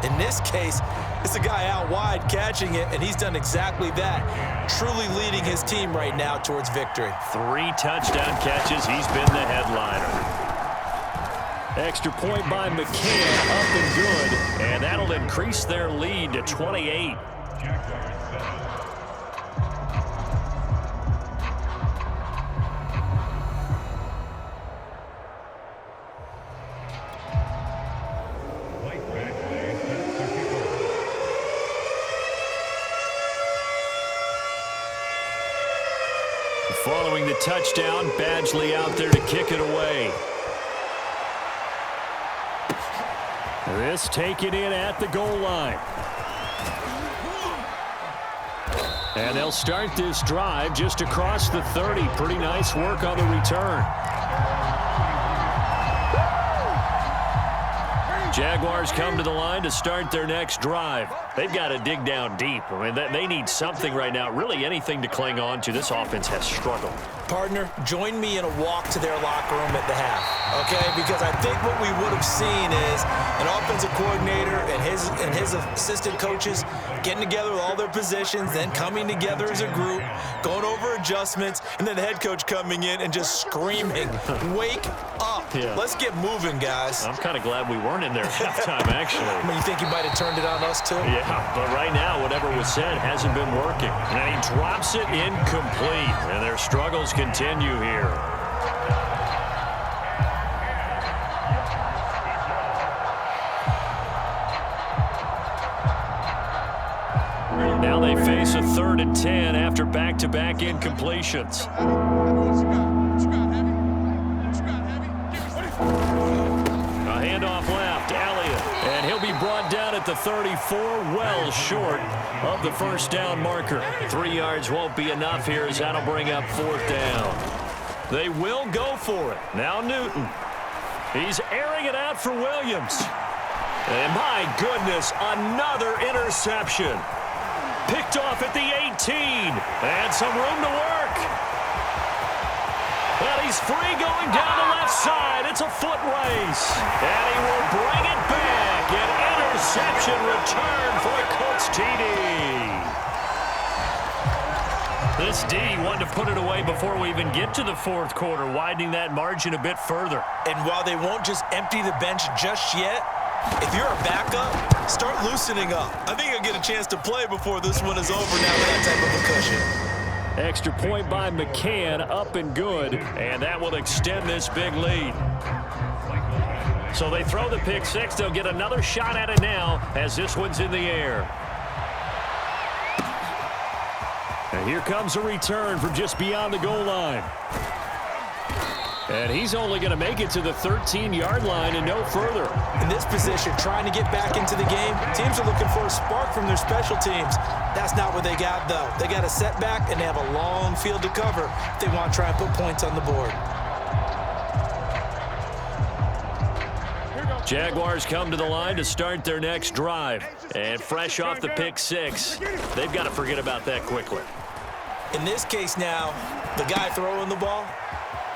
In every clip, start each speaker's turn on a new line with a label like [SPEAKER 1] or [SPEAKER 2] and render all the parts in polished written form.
[SPEAKER 1] In this case, it's a guy out wide catching it, and he's done exactly that, truly leading his team right now towards victory.
[SPEAKER 2] 3 touchdown catches. He's been the headliner. Extra point by McCann, up and good, and that'll increase their lead to 28. Following the touchdown, Badgley out there to kick it away. This taken in at the goal line. And they'll start this drive just across the 30. Pretty nice work on the return. Jaguars come to the line to start their next drive. They've got to dig down deep. I mean, they need something right now, really anything to cling on to. This offense has struggled.
[SPEAKER 1] Partner, join me in a walk to their locker room at the half, okay? Because I think what we would have seen is an offensive coordinator and his assistant coaches getting together with all their positions, then coming together as a group, going over adjustments, and then the head coach coming in and just screaming, wake up. Yeah. Let's get moving, guys.
[SPEAKER 2] I'm kind of glad we weren't in there at halftime, actually.
[SPEAKER 1] I mean, you think he might have turned it on us, too?
[SPEAKER 2] Yeah, but right now, whatever was said hasn't been working. And he drops it incomplete, and their struggles continue here. Now they face a 3rd and 10 after back-to-back incompletions. A handoff left, Elliott, and he'll be brought down at the 34, well short of the first down marker. 3 yards won't be enough here as that'll bring up 4th down. They will go for it. Now Newton. He's airing it out for Williams. And my goodness, another interception. Picked off at the 18, and some room to work. Well, he's free going down the left side. It's a foot race, and he will bring it back. An interception return for a Colts TD. This D wanted to put it away before we even get to the 4th quarter, widening that margin a bit further.
[SPEAKER 1] And while they won't just empty the bench just yet, if you're a backup, start loosening up. I think you'll get a chance to play before this one is over now with that type of a cushion.
[SPEAKER 2] Extra point by McCann, up and good, and that will extend this big lead. So they throw the pick 6. They'll get another shot at it now as this one's in the air. And here comes a return from just beyond the goal line. And he's only going to make it to the 13-yard line and no further.
[SPEAKER 1] In this position, trying to get back into the game, teams are looking for a spark from their special teams. That's not what they got, though. They got a setback, and they have a long field to cover if they want to try and put points on the board.
[SPEAKER 2] Jaguars come to the line to start their next drive. And fresh off the pick 6, they've got to forget about that quickly.
[SPEAKER 1] In this case now, the guy throwing the ball,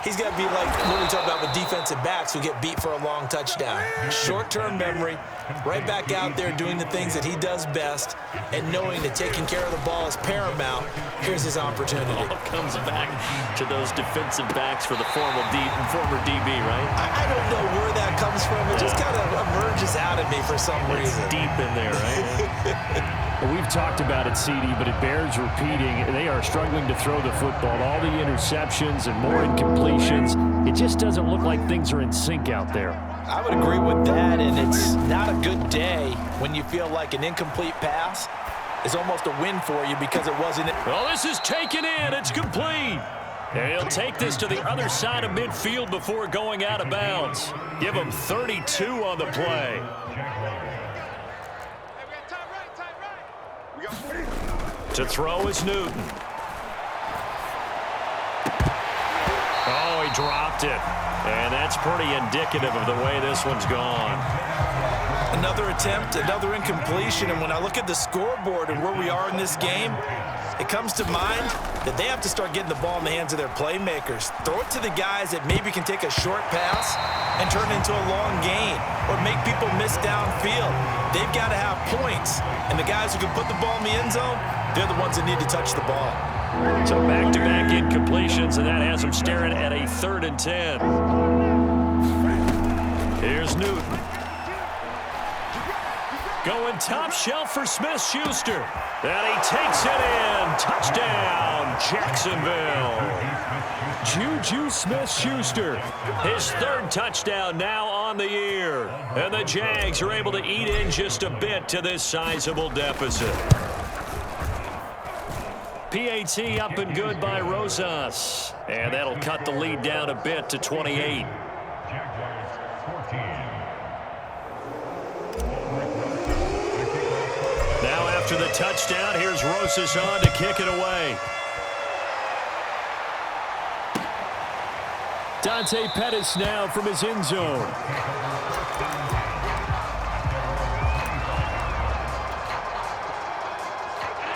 [SPEAKER 1] he's got to be like what we talk about with defensive backs who get beat for a long touchdown. Short-term memory, right back out there doing the things that he does best, and knowing that taking care of the ball is paramount. Here's his opportunity.
[SPEAKER 2] It all comes back to those defensive backs for the former DB, right?
[SPEAKER 1] I don't know where that comes from. It just kind of emerges out of me for some reason.
[SPEAKER 2] It's deep in there, right?
[SPEAKER 3] Well, we've talked about it, CD, but it bears repeating. They are struggling to throw the football. All the interceptions and more incompletions. It just doesn't look like things are in sync out there.
[SPEAKER 1] I would agree with that, and it's not a good day when you feel like an incomplete pass is almost a win for you because it wasn't.
[SPEAKER 2] Well, this is taken in. It's complete. And he'll take this to the other side of midfield before going out of bounds. Give him 32 on the play. To throw is Newton. Oh, he dropped it. And that's pretty indicative of the way this one's gone.
[SPEAKER 1] Another attempt, another incompletion. And when I look at the scoreboard and where we are in this game, it comes to mind that they have to start getting the ball in the hands of their playmakers. Throw it to the guys that maybe can take a short pass and turn it into a long gain or make people miss downfield. They've got to have points, and the guys who can put the ball in the end zone, they're the ones that need to touch the ball.
[SPEAKER 2] So back-to-back incompletions, and that has them staring at a 3rd and 10. Here's Newton. Going top shelf for Smith-Schuster. And he takes it in. Touchdown, Jacksonville. Juju Smith-Schuster. His 3rd touchdown now on the year. And the Jags are able to eat in just a bit to this sizable deficit. PAT up and good by Rosas. And that'll cut the lead down a bit to 28. Now after the touchdown, here's Rosas on to kick it away.
[SPEAKER 3] Dante Pettis now from his end zone.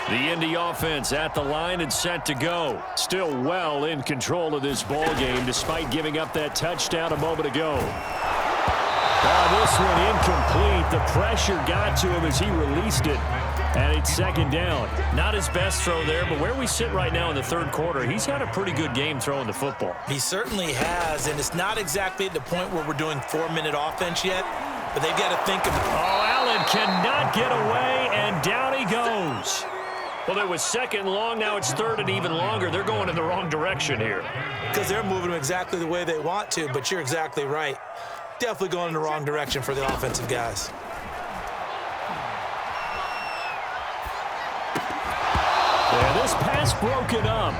[SPEAKER 2] The Indy offense at the line and set to go.
[SPEAKER 3] Still well in control of this ball game despite giving up that touchdown a moment ago. This one incomplete. The pressure got to him as he released it. And it's 2nd down.
[SPEAKER 2] Not his best throw there, but where we sit right now in the 3rd quarter, he's had a pretty good game throwing the football.
[SPEAKER 1] He certainly has, and it's not exactly at the point where we're doing 4-minute offense yet, but they've got to think of it.
[SPEAKER 2] Oh, Allen cannot get away, and down he goes. Well, it was 2nd long. Now it's 3rd and even longer. They're going in the wrong direction here.
[SPEAKER 1] Because they're moving them exactly the way they want to, but you're exactly right. Definitely going in the wrong direction for the offensive guys.
[SPEAKER 3] And this pass broken up.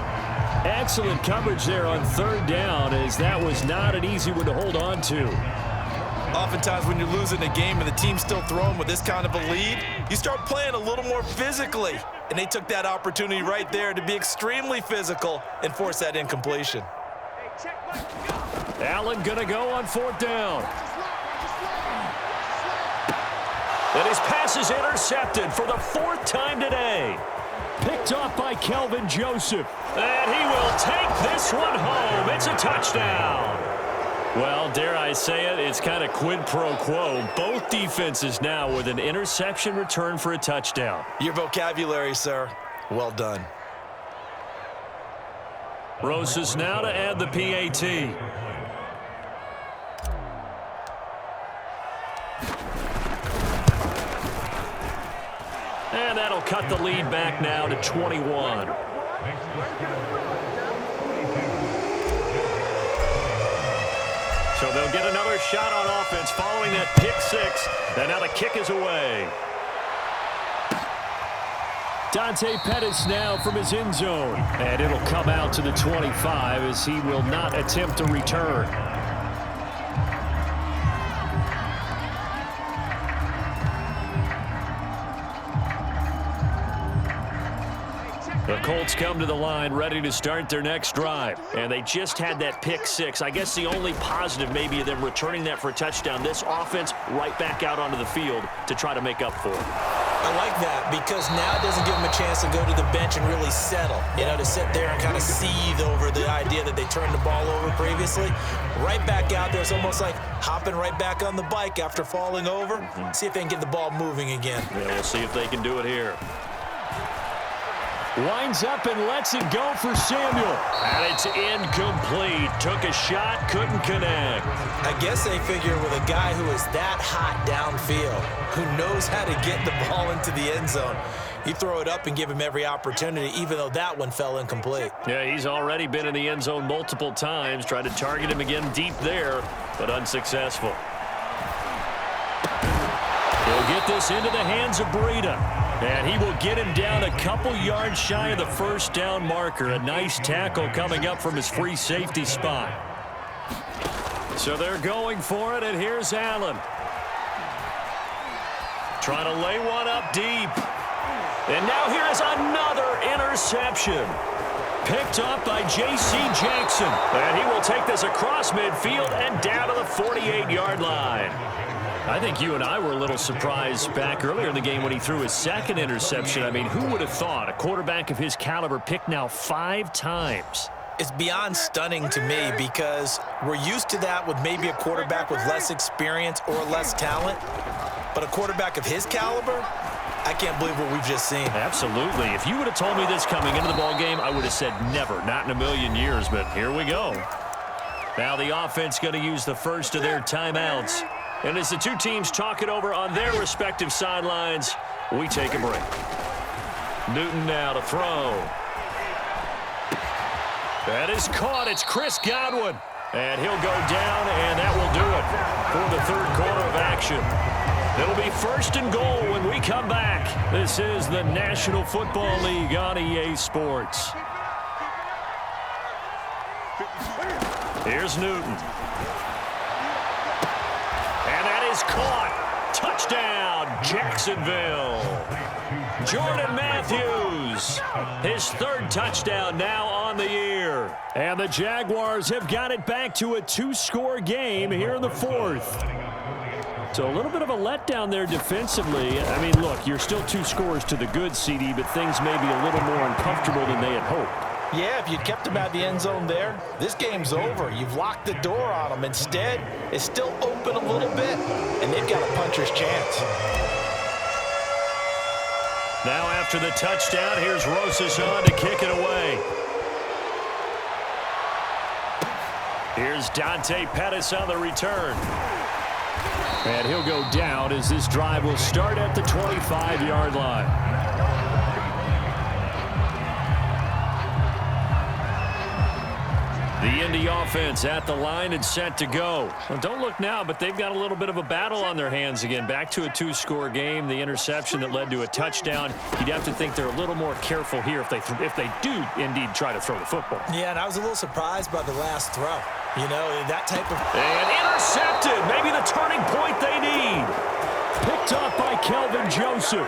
[SPEAKER 3] Excellent coverage there on 3rd down, as that was not an easy one to hold on to.
[SPEAKER 1] Oftentimes when you're losing a game and the team's still throwing with this kind of a lead, you start playing a little more physically. And they took that opportunity right there to be extremely physical and force that incompletion.
[SPEAKER 2] Allen gonna go on 4th down. And his pass is intercepted for the 4th time today.
[SPEAKER 3] Picked off by Kelvin Joseph.
[SPEAKER 2] And he will take this one home. It's a touchdown. Well, dare I say it, it's kind of quid pro quo. Both defenses now with an interception return for a touchdown.
[SPEAKER 1] Your vocabulary, sir. Well done.
[SPEAKER 2] Rosas now to add the PAT. And that'll cut the lead back now to 21. So they'll get another shot on offense following that pick 6. And now the kick is away.
[SPEAKER 3] Dante Pettis now from his end zone. And it'll come out to the 25 as he will not attempt to return.
[SPEAKER 2] The Colts come to the line ready to start their next drive. And they just had that pick 6. I guess the only positive maybe of them returning that for a touchdown. This offense right back out onto the field to try to make up for it.
[SPEAKER 1] I like that because now it doesn't give them a chance to go to the bench and really settle. You know, to sit there and kind of seethe over the idea that they turned the ball over previously. Right back out there. It's almost like hopping right back on the bike after falling over. See if they can get the ball moving again.
[SPEAKER 2] Yeah, we'll see if they can do it here.
[SPEAKER 3] Winds up and lets it go for Samuel.
[SPEAKER 2] And it's incomplete. Took a shot, couldn't connect.
[SPEAKER 1] I guess they figure with a guy who is that hot downfield, who knows how to get the ball into the end zone, you throw it up and give him every opportunity, even though that one fell incomplete.
[SPEAKER 2] Yeah, he's already been in the end zone multiple times. Tried to target him again deep there, but unsuccessful. He'll get this into the hands of Breida. And he will get him down a couple yards shy of the 1st down marker. A nice tackle coming up from his free safety spot. So they're going for it, and here's Allen. Trying to lay one up deep. And now here is another interception. Picked up by J.C. Jackson. And he will take this across midfield and down to the 48-yard line.
[SPEAKER 3] I think you and I were a little surprised back earlier in the game when he threw his second interception. I mean, who would have thought a quarterback of his caliber picked now 5 times?
[SPEAKER 1] It's beyond stunning to me because we're used to that with maybe a quarterback with less experience or less talent. But a quarterback of his caliber, I can't believe what we've just seen.
[SPEAKER 3] Absolutely. If you would have told me this coming into the ball game, I would have said never, not in a million years, but here we go. Now the offense going to use the first of their timeouts. And as the two teams talk it over on their respective sidelines, we take a break. Newton now to throw. That is caught. It's Chris Godwin. And he'll go down, and that will do it for the third quarter of action. It'll be first and goal when we come back. This is the National Football League on EA Sports. Here's Newton. And that is caught. Touchdown, Jacksonville. Jordan Matthews, his third touchdown now on the year. And the Jaguars have got it back to a 2-score game here in the fourth. So a little bit of a letdown there defensively. I mean, look, you're still 2 scores to the good, CD, but things may be a little more uncomfortable than they had hoped.
[SPEAKER 1] Yeah, if you'd kept him out the end zone there, this game's over. You've locked the door on him. Instead, it's still open a little bit, and they've got a puncher's chance.
[SPEAKER 3] Now after the touchdown, here's Rosas on to kick it away. Here's Dante Pettis on the return. And he'll go down as this drive will start at the 25-yard line. The Indy offense at the line and set to go. Well, don't look now, but they've got a little bit of a battle on their hands again. Back to a 2-score game. The interception that led to a touchdown. You'd have to think they're a little more careful here if they do indeed try to throw the football.
[SPEAKER 1] Yeah, and I was a little surprised by the last throw. You know, that type of...
[SPEAKER 3] And intercepted. Maybe the turning point they need. Picked up by Kelvin Joseph.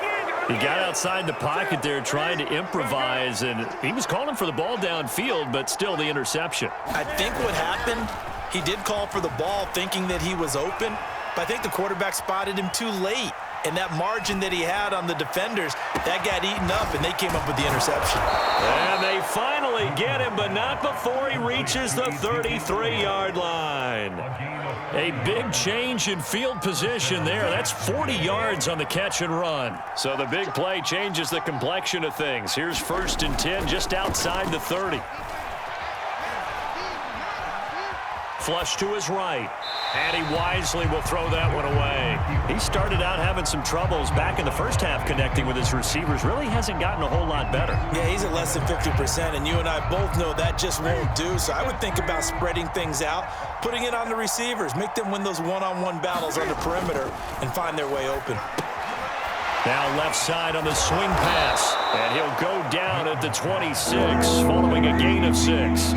[SPEAKER 3] He got outside the pocket there trying to improvise, and he was calling for the ball downfield, but still the interception.
[SPEAKER 1] I think what happened, he did call for the ball thinking that he was open, but I think the quarterback spotted him too late. And that margin that he had on the defenders, that got eaten up, and they came up with the interception.
[SPEAKER 3] And they finally get him, but not before he reaches the 33-yard line. A big change in field position there. That's 40 yards on the catch and run. So the big play changes the complexion of things. Here's 1st and 10 just outside the 30. Flush to his right. And he wisely will throw that one away. He started out having some troubles back in the first half connecting with his receivers. Really hasn't gotten a whole lot better.
[SPEAKER 1] Yeah, he's at less than 50%, and you and I both know that just won't do. So I would think about spreading things out, putting it on the receivers, make them win those one-on-one battles on the perimeter and find their way open.
[SPEAKER 3] Now left side on the swing pass. And he'll go down at the 26 following a gain of 6.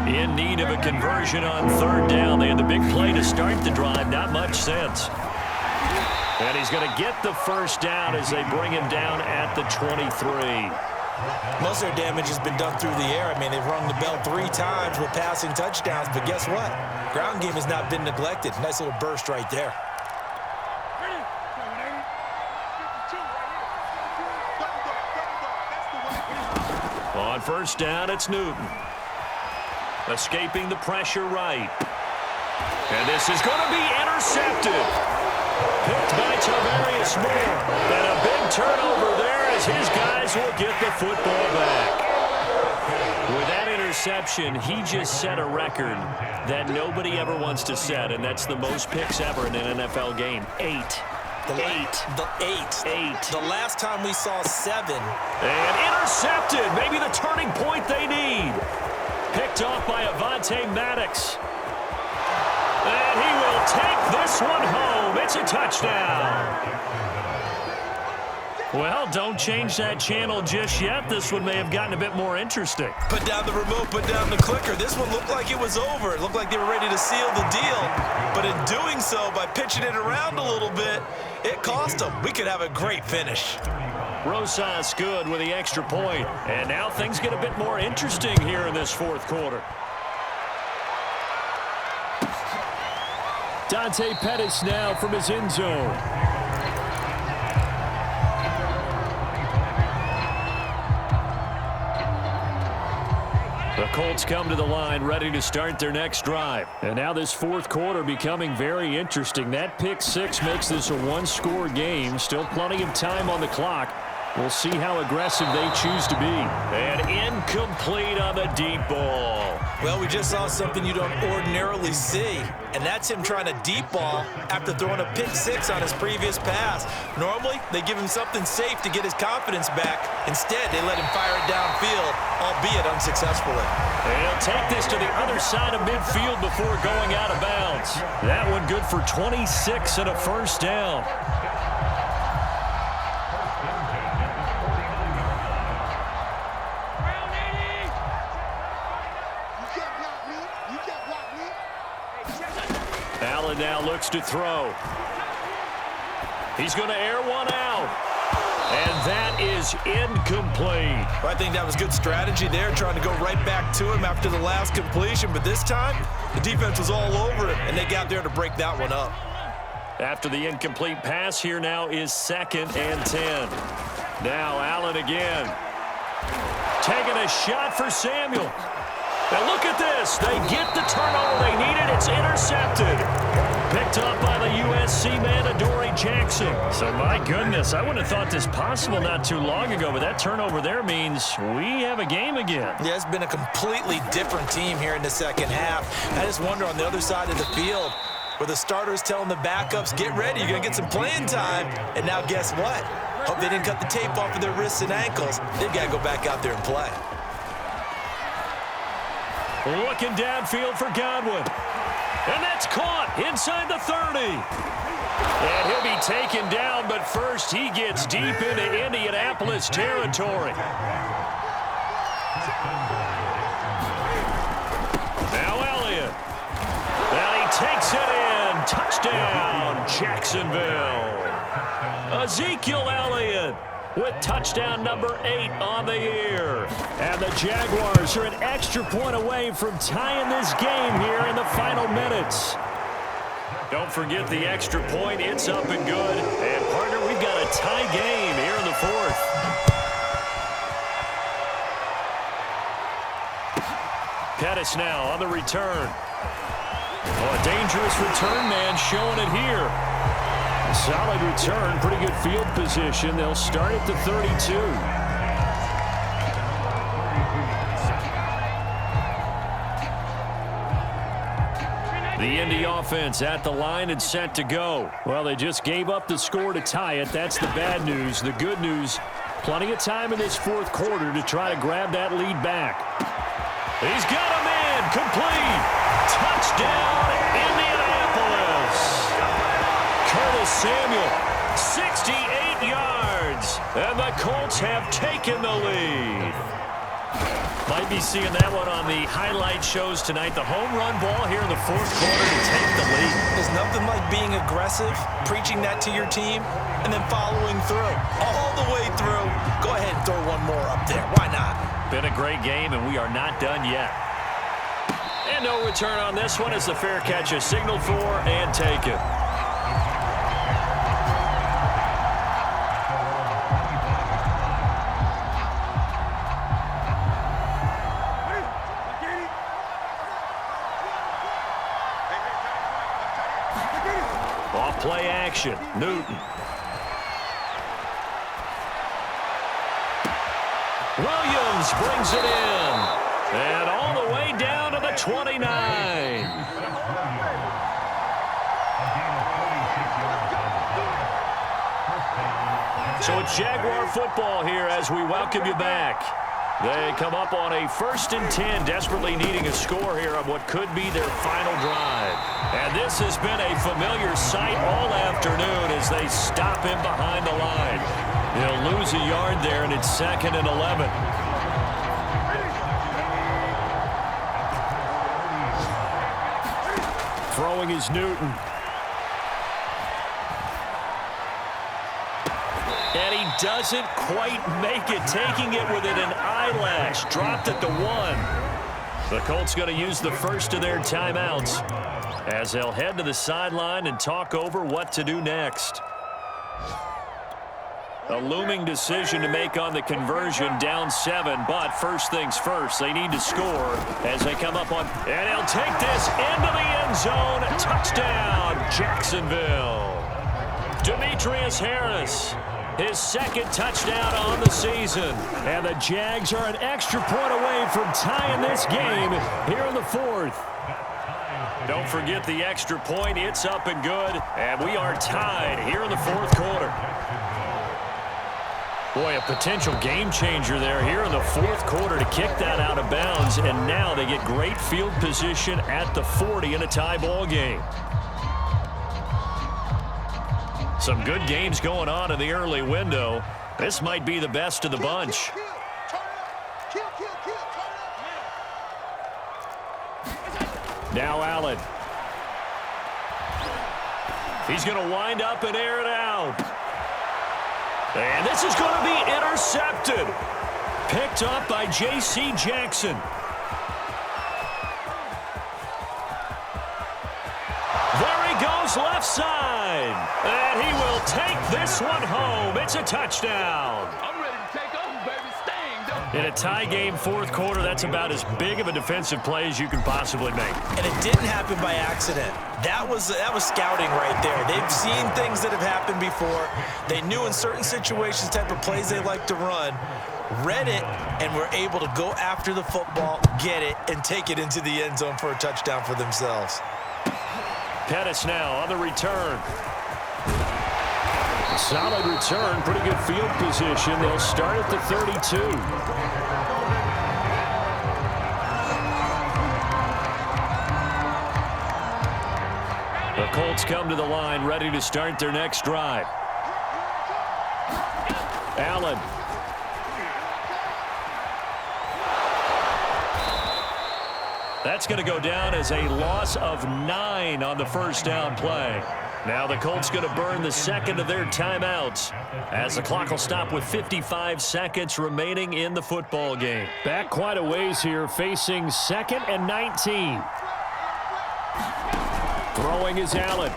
[SPEAKER 3] In need of a conversion on 3rd down. They had the big play to start the drive. Not much sense. And he's going to get the 1st down as they bring him down at the 23.
[SPEAKER 1] Most of their damage has been done through the air. I mean, they've rung the bell 3 times with passing touchdowns. But guess what? Ground game has not been neglected. Nice little burst right there.
[SPEAKER 3] On 1st down, it's Newton. Escaping the pressure right. And this is going to be intercepted. Picked by Tavarius Moore. And a big turnover there as his guys will get the football back. With that interception, he just set a record that nobody ever wants to set, and that's the most picks ever in an NFL game. 8.
[SPEAKER 1] The last time we saw 7.
[SPEAKER 3] And intercepted. Maybe the turning point they need. Picked off by Avonte Maddox. And he will take this one home. It's a touchdown. Well, don't change that channel just yet. This one may have gotten a bit more interesting.
[SPEAKER 1] Put down the remote, put down the clicker. This one looked like it was over. It looked like they were ready to seal the deal. But in doing so, by pitching it around a little bit, it cost them. We could have a great finish.
[SPEAKER 3] Rosas good with the extra point. And now things get a bit more interesting here in this 4th quarter. Dante Pettis now from his end zone. The Colts come to the line ready to start their next drive. And now this fourth quarter becoming very interesting. That pick six makes this a one-score game. Still plenty of time on the clock. We'll see how aggressive they choose to be.
[SPEAKER 2] And incomplete on the deep ball.
[SPEAKER 1] Well, we just saw something you don't ordinarily see, and that's him trying to deep ball after throwing a pick six on his previous pass. Normally, they give him something safe to get his confidence back. Instead, they let him fire it downfield, albeit unsuccessfully.
[SPEAKER 2] And he'll take this to the other side of midfield before going out of bounds.
[SPEAKER 3] That one good for 26 and a first down.
[SPEAKER 2] Allen now looks to throw. He's going to air one out. And that is incomplete.
[SPEAKER 1] I think that was good strategy there, trying to go right back to him after the last completion. But this time, the defense was all over it, and they got there to break that one up.
[SPEAKER 2] After the incomplete pass, here now is 2nd and 10. Now Allen again. Taking a shot for Samuel. Now look at this. They get the turnover they needed. It's intercepted. Picked up by the USC man, Adoree Jackson.
[SPEAKER 3] So, my goodness, I wouldn't have thought this possible not too long ago, but that turnover there means we have a game again.
[SPEAKER 1] Yeah, it's been a completely different team here in the second half. I just wonder on the other side of the field where the starters telling the backups, get ready, you're going to get some playing time. And now guess what? Hope they didn't cut the tape off of their wrists and ankles. They've got to go back out there and play.
[SPEAKER 2] Looking downfield for Godwin. And that's caught inside the 30. And he'll be taken down, but first he gets deep into Indianapolis territory. Now Elliott. And he takes it in. Touchdown, Jacksonville. Ezekiel Elliott with touchdown number 8 on the year.
[SPEAKER 3] And the Jaguars are an extra point away from tying this game here in the final minutes.
[SPEAKER 2] Don't forget the extra point. It's up and good. And, partner, we've got a tie game here in the fourth. Pettis now on the return. Oh, a dangerous return man showing it here.
[SPEAKER 3] Solid return, pretty good field position. They'll start at the 32.
[SPEAKER 2] The Indy offense at the line and set to go.
[SPEAKER 3] Well, they just gave up the score to tie it. That's the bad news. The good news, plenty of time in this fourth quarter to try to grab that lead back.
[SPEAKER 2] He's got a man, complete. Touchdown, Indianapolis. Curtis Samuel, 68 yards. And the Colts have taken the lead. Might be seeing that one on the highlight shows tonight. The home run ball here in the fourth quarter to take the lead.
[SPEAKER 1] There's nothing like being aggressive, preaching that to your team, and then following through. All the way through. Go ahead and throw one more up there. Why not?
[SPEAKER 2] Been a great game, and we are not done yet. And no return on this one as the fair catch is signaled for and taken. Play action. Newton. Williams brings it in. And all the way down to the 29. So it's Jaguar football here as we welcome you back. They come up on a 1st and 10, desperately needing a score here on what could be their final drive. And this has been a familiar sight all afternoon as they stop him behind the line. He'll lose a yard there, and it's 2nd and 11.
[SPEAKER 3] Throwing is Newton.
[SPEAKER 2] And he doesn't quite make it, taking it within an eyelash. Dropped at the 1. The Colts going to use the first of their timeouts. as they'll head to the sideline and talk over what to do next. A looming decision to make on the conversion, down 7, but first things first, they need to score as they come up on, and he'll take this into the end zone. Touchdown, Jacksonville. Demetrius Harris, his second touchdown on the season.
[SPEAKER 3] And the Jags are an extra point away from tying this game here in the 4th.
[SPEAKER 2] Don't forget the extra point. It's up and good, and we are tied here in the 4th quarter. Boy, a potential game changer there here in the 4th quarter to kick that out of bounds, and now they get great field position at the 40 in a tie ball game. Some good games going on in the early window. This might be the best of the bunch.
[SPEAKER 3] Now Allen.
[SPEAKER 2] He's going to wind up and air it out. And this is going to be intercepted. Picked up by J.C. Jackson. There he goes left side. And he will take this one home. It's a touchdown.
[SPEAKER 4] I'm ready to take over, baby. Staying,
[SPEAKER 2] In a tie game 4th quarter, that's about as big of a defensive play as you can possibly make.
[SPEAKER 1] And it didn't happen by accident. That was scouting right there. They've seen things that have happened before. They knew in certain situations type of plays they like to run, read it, and were able to go after the football, get it, and take it into the end zone for a touchdown for themselves.
[SPEAKER 2] Pettis now on the return.
[SPEAKER 3] Solid return, pretty good field position. They'll start at the 32.
[SPEAKER 2] The Colts come to the line, ready to start their next drive. Allen. That's going to go down as a loss of 9 on the first down play. Now the Colts going to burn the second of their timeouts as the clock will stop with 55 seconds remaining in the football game.
[SPEAKER 3] Back quite a ways here, facing 2nd and 19. Throwing is Allen.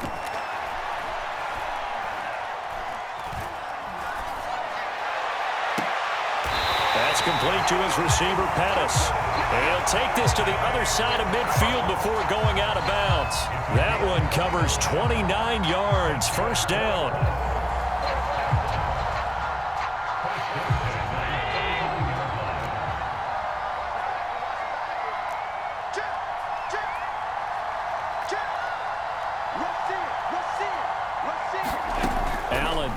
[SPEAKER 2] That's complete to his receiver, Pettis. And he'll take this to the other side of midfield before going out of bounds. That one covers 29 yards, first down. Allen.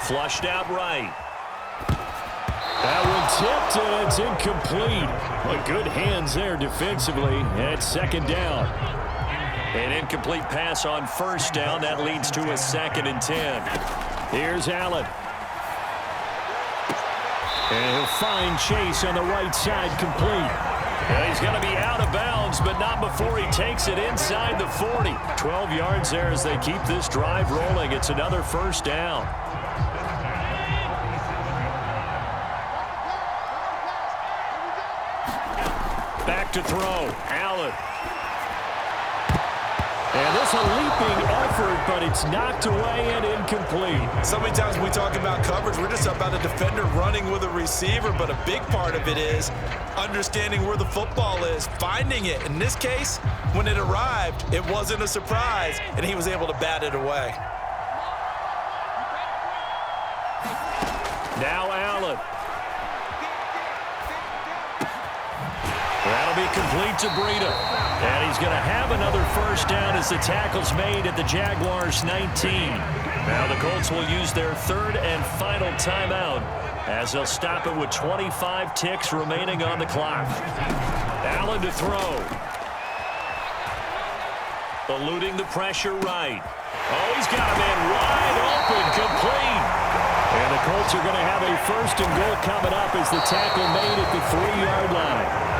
[SPEAKER 2] Flushed out right.
[SPEAKER 3] That one tipped, and it's incomplete. But good hands there defensively, and it's second down.
[SPEAKER 2] An incomplete pass on first down. That leads to a 2nd and 10.
[SPEAKER 3] Here's Allen. And he'll find Chase on the right side, complete.
[SPEAKER 2] Yeah, he's going to be out of bounds, but not before he takes it inside the 40. 12 yards there as they keep this drive rolling. It's another first down. Back to throw. Allen.
[SPEAKER 3] And this a leaping effort, but it's knocked away and incomplete.
[SPEAKER 1] So many times when we talk about coverage, we're just about a defender running with a receiver, but a big part of it is understanding where the football is, finding it. In this case, when it arrived, it wasn't a surprise, and he was able to bat it away.
[SPEAKER 2] Now Allen. That'll be complete to Breida. And he's going to have another first down as the tackle's made at the Jaguars' 19. Now the Colts will use their 3rd and final timeout as they'll stop it with 25 ticks remaining on the clock. Allen to throw. Eluding the pressure right. Oh, he's got a man wide open, complete.
[SPEAKER 3] And the Colts are going to have a 1st and goal coming up as the tackle made at the 3-yard line.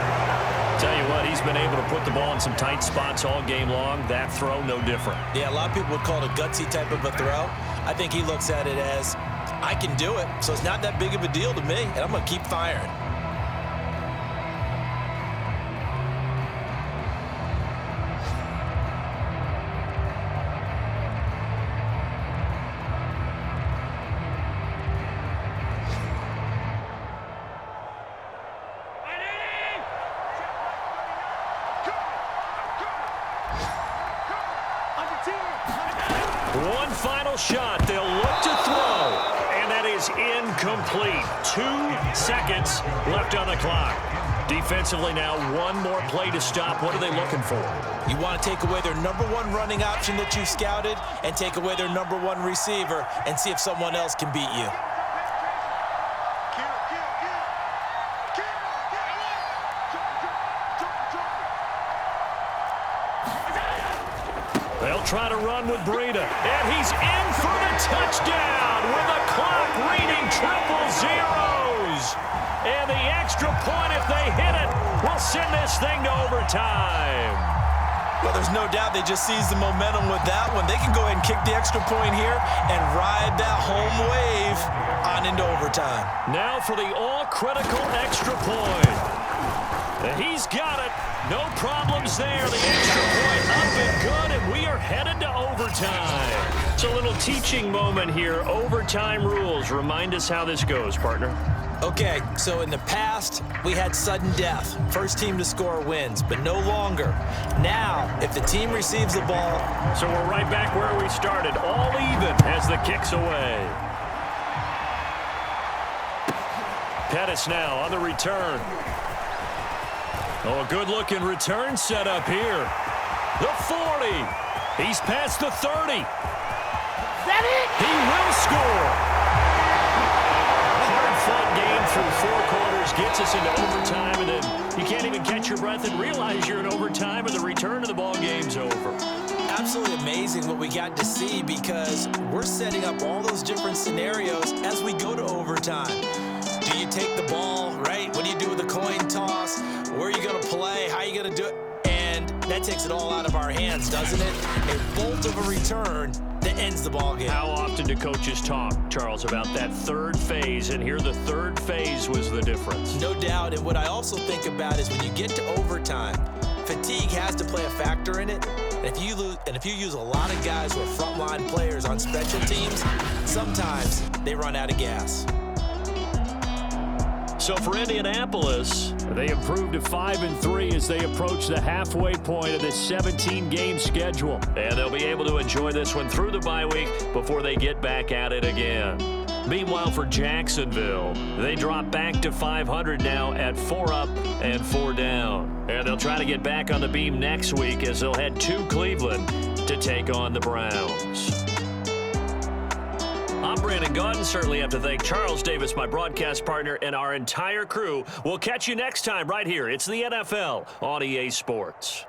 [SPEAKER 2] Tell you what, he's been able to put the ball in some tight spots all game long. That throw, no different.
[SPEAKER 1] Yeah, a lot of people would call it a gutsy type of a throw. I think he looks at it as, I can do it, so it's not that big of a deal to me, and I'm going to keep firing.
[SPEAKER 3] final shot. They'll look to throw. And that is incomplete. 2 seconds left on the clock. Defensively now, one more play to stop. What are they looking for?
[SPEAKER 1] You want to take away their number 1 running option that you scouted and take away their number 1 receiver and see if someone else can beat you.
[SPEAKER 3] They'll try to run with Breida. And he's in for the touchdown with the clock reading triple zeros. And the extra point, if they hit it, will send this thing to overtime.
[SPEAKER 1] Well, there's no doubt they just seized the momentum with that one. They can go ahead and kick the extra point here and ride that home wave on into overtime.
[SPEAKER 3] Now for the all-critical extra point. And he's got it. No problems there. The extra point up and good, and we are headed to overtime. It's a little teaching moment here. Overtime rules. Remind us how this goes, partner.
[SPEAKER 1] Okay, so in the past, we had sudden death. First team to score wins, but no longer. Now, if the team receives the ball...
[SPEAKER 3] So we're right back where we started, all even as the kick's away. Pettis now on the return. Oh, a good-looking return set up here. The 40. He's past the 30.
[SPEAKER 4] That it?
[SPEAKER 3] He will score. Hard-fought game through 4 quarters gets us into overtime, and then you can't even catch your breath and realize you're in overtime, and the return of the ball game's over.
[SPEAKER 1] Absolutely amazing what we got to see because we're setting up all those different scenarios as we go to overtime. Do you take the ball, right? What do you do with the coin toss? Where are you going to play? How are you going to do it? And that takes it all out of our hands, doesn't it? A bolt of a return that ends the ball game.
[SPEAKER 3] How often do coaches talk, Charles, about that third phase? And here the third phase was the difference.
[SPEAKER 1] No doubt. And what I also think about is when you get to overtime, fatigue has to play a factor in it. And if you use a lot of guys who are frontline players on special teams, sometimes they run out of gas.
[SPEAKER 3] So for Indianapolis, they improved to 5-3 as they approach the halfway point of this 17-game schedule. And they'll be able to enjoy this one through the bye week before they get back at it again. Meanwhile, for Jacksonville, they drop back to 500 now at 4 up and 4 down. And they'll try to get back on the beam next week as they'll head to Cleveland to take on the Browns. I'm Brandon Gaudin. Certainly have to thank Charles Davis, my broadcast partner, and our entire crew. We'll catch you next time right here. It's the NFL on EA Sports.